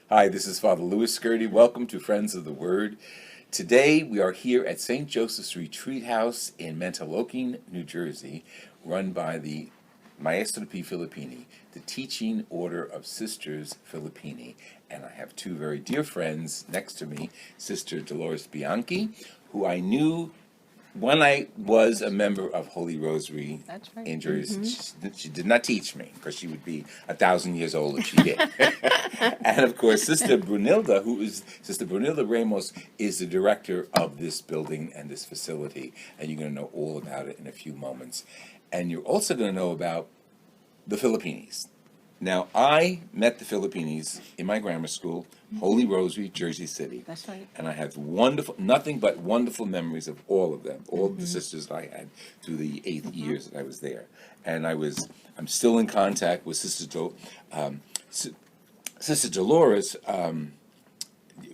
Hi, this is Father Louis Skirty. Welcome to Friends of the Word. Today we are here at St. Joseph's Retreat House in Manteloking, New Jersey, run by the Maestro P. Filippini, the Teaching Order of Sisters Filippini. And I have two very dear friends next to me, Sister Dolores Bianchi, who I knew when I was a member of Holy Rosary in Jersey. She did not teach me, because she would be 1,000 years old if she did. And of course, Sister Brunilda Ramos is the director of this building and this facility, and you're going to know all about it in a few moments. And you're also going to know about the Filippinis. Now, I met the Filippinis in my grammar school, Holy Rosary, Jersey City. That's right. And I have nothing but wonderful memories of all of them, all of the sisters I had through the 8 years that I was there. And I'm still in contact with Sister Dolores.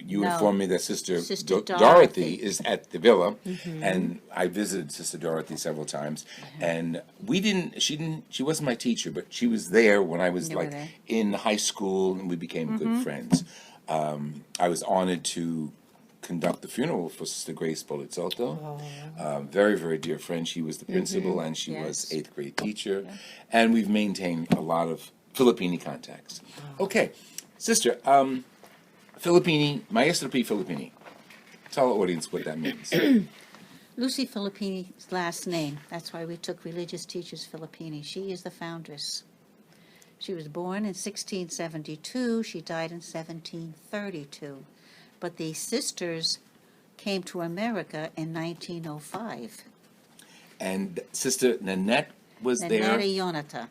You informed me that Sister Dorothy is at the villa, and I visited Sister Dorothy several times. And she wasn't my teacher, but she was there when I was in high school, and we became good friends. I was honored to conduct the funeral for Sister Grace Polizzotto. Very, very dear friend. She was the principal, and she was 8th grade teacher. And we've maintained a lot of Filippini contacts. Okay, Sister, Filippini, Maestro P. Filippini. Tell our audience what that means. Lucy Filippini's last name. That's why we took religious teachers Filippini. She is the foundress. She was born in 1672. She died in 1732. But the sisters came to America in 1905. And Sister Nanette was there. Nanette Ionata.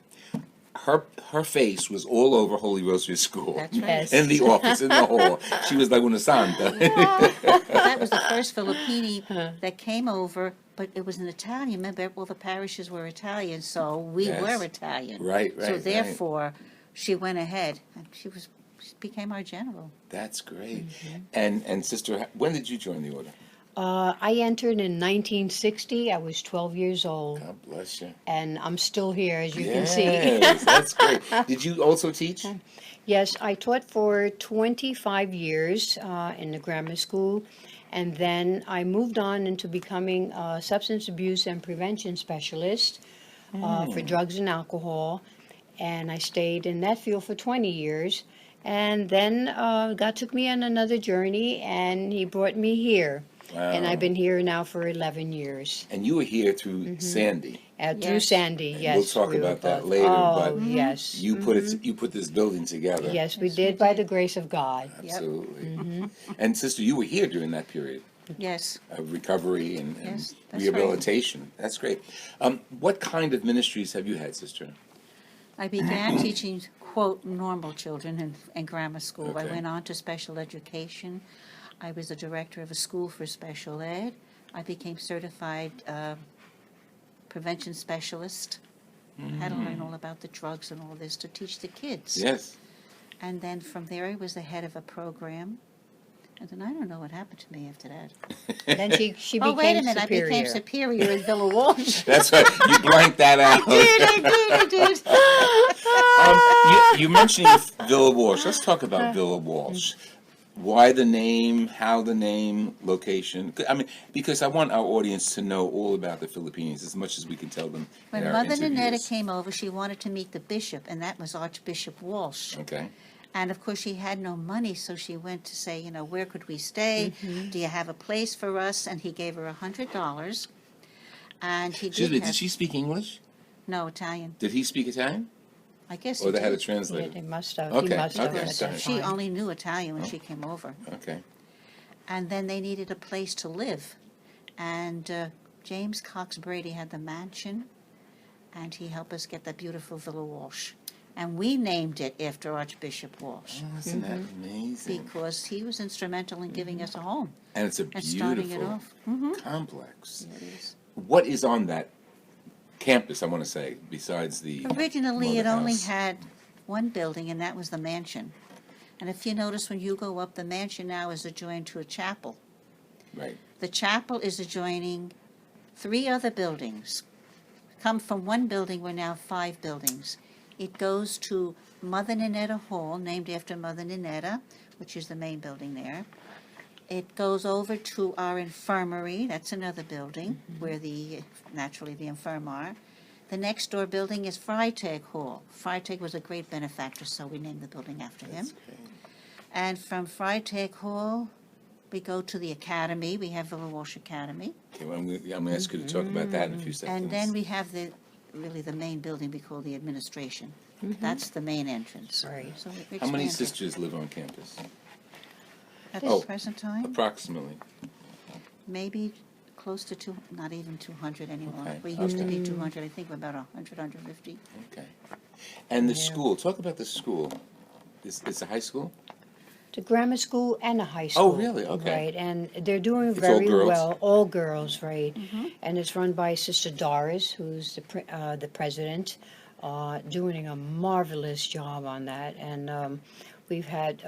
Her face was all over Holy Rosary School. That's right. Yes. In the office, in the hall. She was like una santa. That was the first Filippini that came over, but it was in Italian. Remember, all the parishes were Italian, so we were Italian. Right. So therefore, she went ahead, and she became our general. That's great. And Sister, when did you join the order? I entered in 1960. I was 12 years old. God bless you. And I'm still here, as you can see. Yes, that's great. Did you also teach? Yes, I taught for 25 years in the grammar school. And then I moved on into becoming a substance abuse and prevention specialist for drugs and alcohol. And I stayed in that field for 20 years. And then God took me on another journey, and He brought me here. Wow. And I've been here now for 11 years. And you were here through Sandy. Through Sandy, yes. We'll talk about that later. Oh, but yes. You put this building together. Yes, we did by the grace of God. Absolutely. And Sister, you were here during that period. Yes. Of recovery and That's rehabilitation. Right. That's great. What kind of ministries have you had, Sister? I began teaching, quote, normal children in grammar school. Okay. I went on to special education. I was the director of a school for special ed. I became certified prevention specialist. I had to learn all about the drugs and all this to teach the kids. Yes. And then from there, I was the head of a program. And then I don't know what happened to me after that. Then she became superior. Oh, wait a minute. I became superior in Villa Walsh. That's right. You blanked that out. I did. You mentioned Villa Walsh. Let's talk about Villa Walsh. Why the name, how the name, location? I mean, because I want our audience to know all about the Filipinos as much as we can tell them When in our Mother interviews. Nanetta came over, she wanted to meet the bishop, and that was Archbishop Walsh. Okay. And of course, she had no money, so she went to say, where could we stay? Do you have a place for us? And he gave her $100. And he Excuse me, have, did she speak English? No, Italian. Did he speak Italian? I guess Or he they had a did. translator? Yeah, they must have. Okay, He must have. okay, at that sorry. She time. only knew Italian when she came over. Okay. And then they needed a place to live. And James Cox Brady had the mansion, and he helped us get that beautiful Villa Walsh. And we named it after Archbishop Walsh. Oh, isn't that amazing? Because he was instrumental in giving us a home And it's a and starting it beautiful off. complex. Yeah, it is. What is on that campus, I want to say, besides the Originally, mother it only house? had one building, and that was the mansion. And if you notice when you go up, the mansion now is adjoined to a chapel. Right. The chapel is adjoining 3 other buildings. Come from one building, we're now 5 buildings. It goes to Mother Ninetta Hall, named after Mother Ninetta, which is the main building there. It goes over to our infirmary, that's another building, where naturally the infirm are. The next door building is Freitag Hall. Freitag was a great benefactor, so we named the building after him. That's great. And from Freitag Hall, we go to the academy. We have Villa Walsh Academy. Okay, well, I'm going to ask you to talk about that in a few seconds. And then we have the main building we call the administration. That's the main entrance. Right. So we How many expanded. sisters live on campus? At Oh. the present time, Approximately. maybe close to not even 200 anymore. Okay, We used to okay. be 200, I think we're about 100, 150. Okay. And the Yeah. school, talk about the school. It's a high school? The grammar school and a high school. really? Okay. Right, and they're doing It's all very girls? well. All girls, right? And it's run by Sister Doris, who's the president, doing a marvelous job on that. And we've had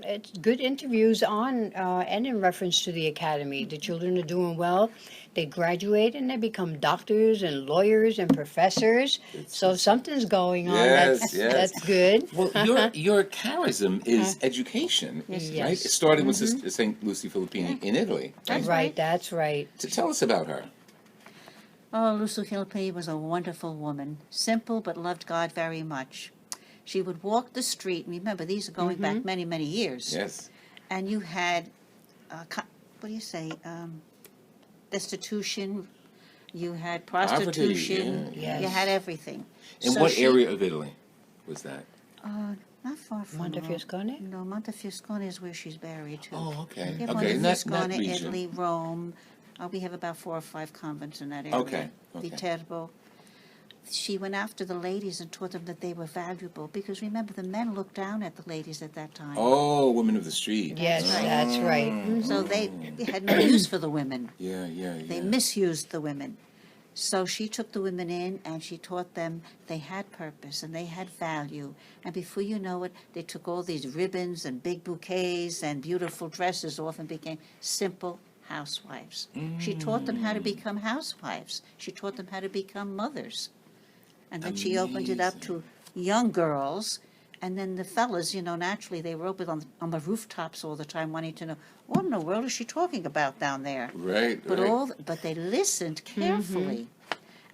it's good interviews on and in reference to the academy. The children are doing well. They graduate and they become doctors and lawyers and professors. So something's going on. Yes, That's yes. that's good. Well, your charism is education, Yes, it right? is. It started with St. Lucy Filippini in Italy. That's Right, right. that's right. So tell us about her. Oh, Lucy Filippini was a wonderful woman, simple but loved God very much. She would walk the street, and remember, these are going back many, many years. Yes. And you had, what do you say, destitution, you had prostitution, Poverty, yeah. you Yes. had everything. In So what she- area of Italy was that? Not far from Montefiascone? No, Montefiascone is where she's buried too. Oh, okay. Yeah, Okay, in that Montefiascone, region. Italy, Rome. We have about 4 or 5 convents in that area. Okay, okay. Viterbo. She went after the ladies and taught them that they were valuable because remember, the men looked down at the ladies at that time. Oh, women of the street. Yes, right. that's right. So they had no use for the women. Yeah, yeah, yeah. They misused the women. So she took the women in and she taught them they had purpose and they had value. And before you know it, they took all these ribbons and big bouquets and beautiful dresses off and became simple housewives. She taught them how to become housewives. She taught them how to become mothers. And then she opened it up to young girls. And then the fellas, naturally, they were up on the rooftops all the time wanting to know, what in the world is she talking about down there? Right, But right. but they listened carefully,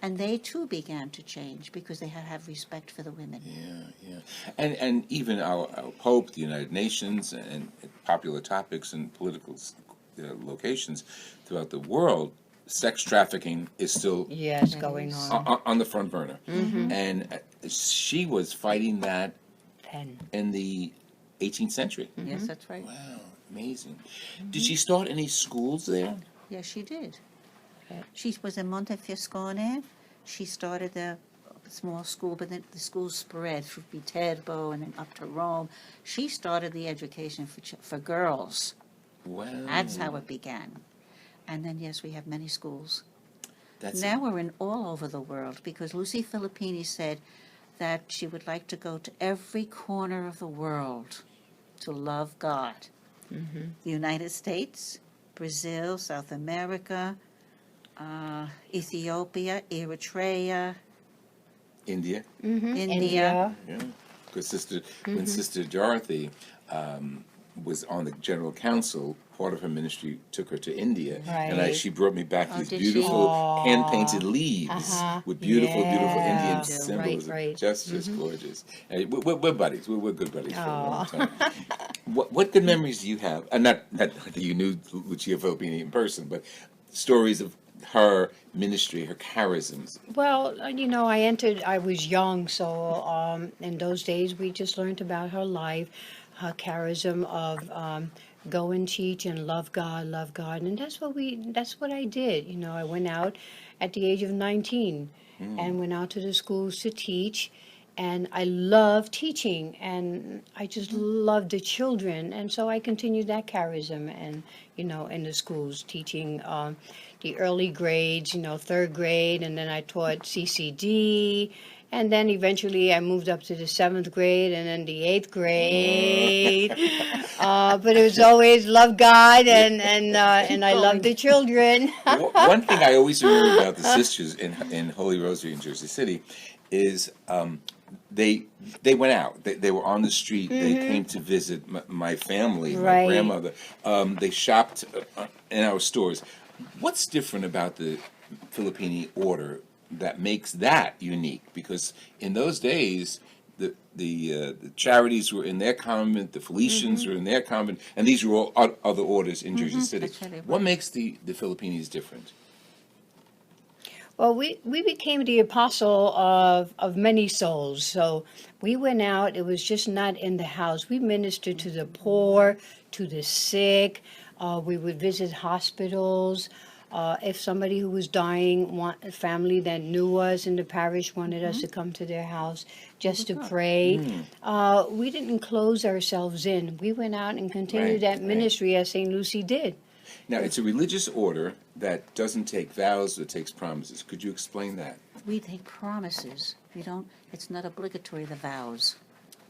and they too began to change because they had to have respect for the women. Yeah, yeah. And even our Pope, the United Nations, and popular topics and political locations throughout the world, sex trafficking is still Yes, going on. on the front burner. And she was fighting that Pen. in the 18th century. Yes, that's right. Wow, amazing. Did she start any schools there? Yes, she did. Okay. She was in Montefiascone. She started a small school, but then the school spread through Viterbo and then up to Rome. She started the education for girls. Wow. That's how it began. And then, yes, we have many schools. That's Now we're in all over the world because Lucy Filippini said that she would like to go to every corner of the world to love God. The United States, Brazil, South America, Ethiopia, Eritrea, India. India. Yeah. Because when Sister Dorothy was on the General Council, part of her ministry took her to India, and Right. she brought me back these did she? beautiful hand-painted leaves with beautiful, beautiful Indian Yeah. symbols. Right. Just gorgeous. And we're buddies. We're good buddies for a long time. What good memories do you have? Not that you knew Lucia Filippini in person, but stories of her ministry, her charisms. Well, I was young, so in those days we just learned about her life, her charism of go and teach and love God, and that's what I did. I went out at the age of 19 and went out to the schools to teach, and I love teaching, and I just loved the children, and so I continued that charism, and in the schools teaching the early grades, third grade, and then I taught CCD, And then eventually I moved up to the 7th grade and then the 8th grade. But it was always love God and I love the children. One thing I always remember about the sisters in Holy Rosary in Jersey City is they went out. They were on the street. They came to visit my family, my Right. grandmother. They shopped in our stores. What's different about the Filippini order that makes that unique? Because in those days, the charities were in their convent, the Felicians were in their convent, and these were all other orders in Jersey City. That's right, they were. What makes the Filipinis different? Well, we became the apostle of many souls. So we went out. It was just not in the house. We ministered to the poor, to the sick. We would visit hospitals. If somebody who was dying, a family that knew us in the parish wanted us to come to their house just to pray, we didn't close ourselves in. We went out and continued Right, that ministry as St. Lucy did. Now, it's a religious order that doesn't take vows, it takes promises. Could you explain that? We take promises. We don't, it's not obligatory, the vows.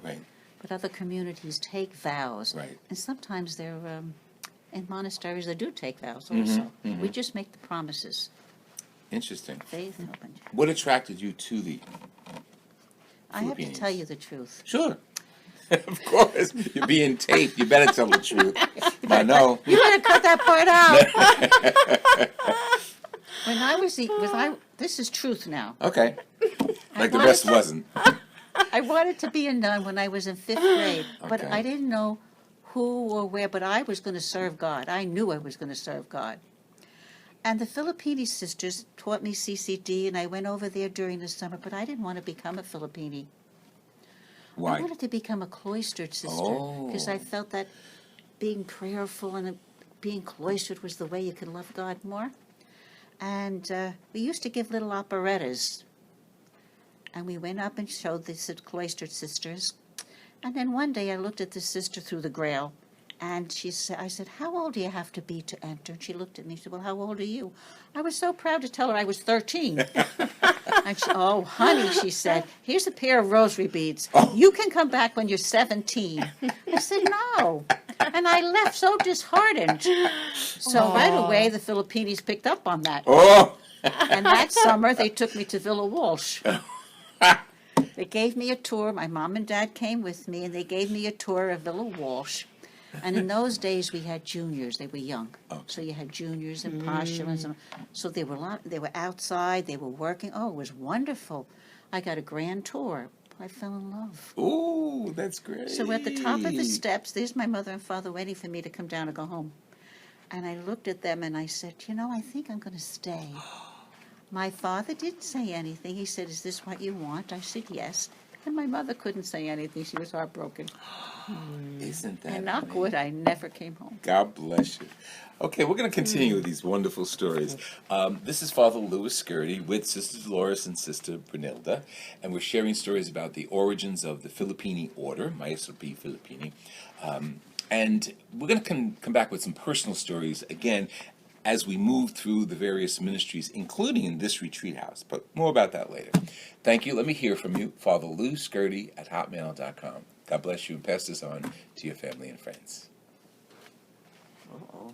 Right. But other communities take vows. Right. And sometimes they're, in monasteries, they do take vows also. We just make the promises. Interesting. Faith and open. What attracted you to the I have to Filipinos? tell you the truth. Sure. Of course. You're being taped. You better tell the truth. I know. You better cut that part out. When I this is truth now. Okay. Like the wanted rest to- wasn't. I wanted to be a nun when I was in 5th grade, but Okay. I didn't know who or where, but I was going to serve God. I knew I was going to serve God. And the Filippini Sisters taught me CCD, and I went over there during the summer, but I didn't want to become a Filippini. I Why? wanted to become a cloistered sister because I felt that being prayerful and being cloistered was the way you could love God more. And we used to give little operettas. And we went up and showed the cloistered sisters. And then one day I looked at the sister through the grail. And I said, how old do you have to be to enter? And she looked at me and said, well, how old are you? I was so proud to tell her I was 13. And she, oh, honey, she said, here's a pair of rosary beads. You can come back when you're 17. I said, no. And I left so disheartened. So right away, the Filipinis picked up on that. Oh! And that summer, they took me to Villa Walsh. They gave me a tour. My mom and dad came with me, and they gave me a tour of Villa Walsh. And in those days, we had juniors. They were young. Okay. So you had juniors and postulants. And so they were outside. They were working. Oh, it was wonderful. I got a grand tour. I fell in love. Ooh, that's great. So at the top of the steps, there's my mother and father waiting for me to come down and go home. And I looked at them and I said, I think I'm going to stay. My father didn't say anything. He said, is this what you want? I said, yes. And my mother couldn't say anything. She was heartbroken. Isn't that And knock amazing? wood, I never came home. God bless you. Okay, we're going to continue with these wonderful stories. This is Father Louis Scurdy with Sister Dolores and Sister Brunilda, and we're sharing stories about the origins of the Filippini order, Maestro P. Filippini. And we're going to come back with some personal stories again as we move through the various ministries, including in this retreat house. But more about that later. Thank you. Let me hear from you, Father Lou Scurdy at hotmail.com. God bless you, and pass this on to your family and friends. Uh-oh.